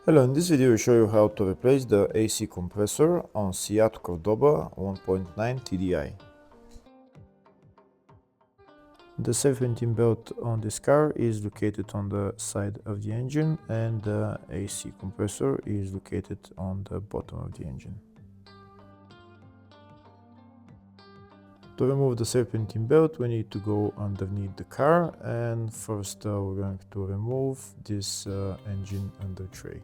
Hello, in this video I show you how to replace the AC compressor on Seat Cordoba 1.9 TDI. The serpentine belt on this car is located on the side of the engine and the AC compressor is located on the bottom of the engine. To remove the serpentine belt we need to go underneath the car, and first we're going to remove this engine under tray.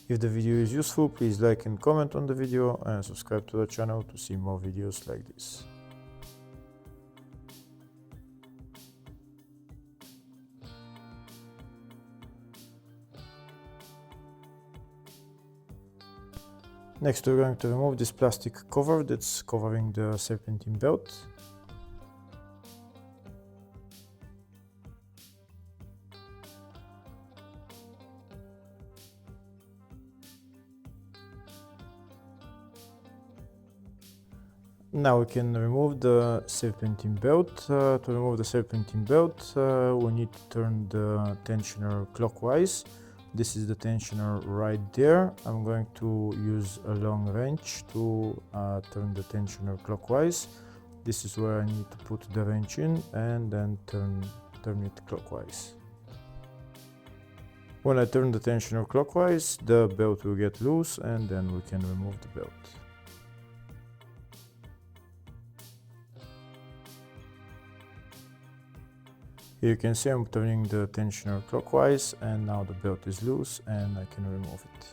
If the video is useful, please like and comment on the video and subscribe to the channel to see more videos like this. Next we're going to remove this plastic cover that's covering the serpentine belt. Now we can remove the serpentine belt. To remove the serpentine belt, we need to turn the tensioner clockwise. This is the tensioner right there. I'm going to use a long wrench to turn the tensioner clockwise. This is where I need to put the wrench in and then turn it clockwise. When I turn the tensioner clockwise, the belt will get loose and then we can remove the belt. Here you can see I'm turning the tensioner clockwise and now the belt is loose and I can remove it.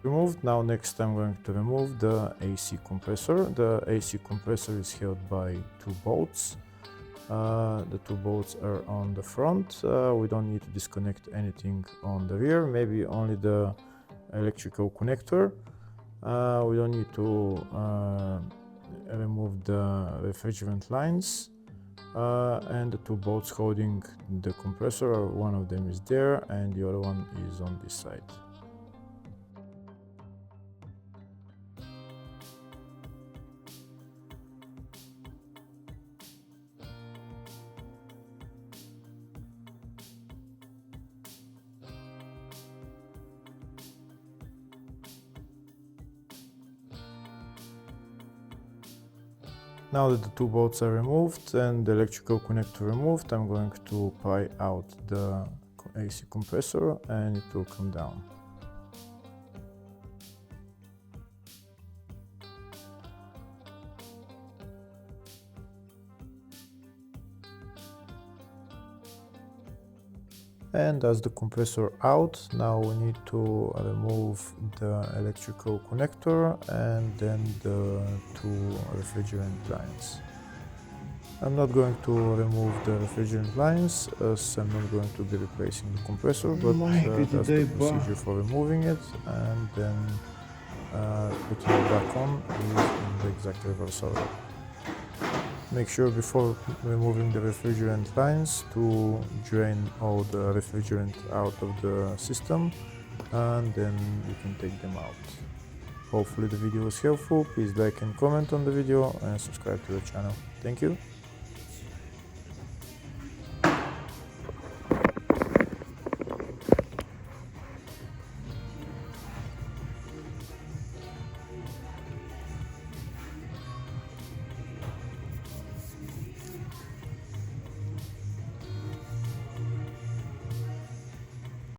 Removed. Now next I'm going to remove the AC compressor. The AC compressor is held by two bolts. The two bolts are on the front. We don't need to disconnect anything on the rear, maybe only the electrical connector. We don't need to remove the refrigerant lines. And the two bolts holding the compressor, one of them is there and the other one is on this side. Now that the two bolts are removed and the electrical connector removed, I'm going to pry out the AC compressor and it will come down. And as the compressor out, now we need to remove the electrical connector and then the two refrigerant lines. I'm not going to remove the refrigerant lines as I'm not going to be replacing the compressor, but that's the procedure for removing it, and then putting it back on is in the exact reverse order. Make sure before removing the refrigerant lines to drain all the refrigerant out of the system, and then you can take them out. Hopefully the video was helpful. Please like and comment on the video and subscribe to the channel. Thank you.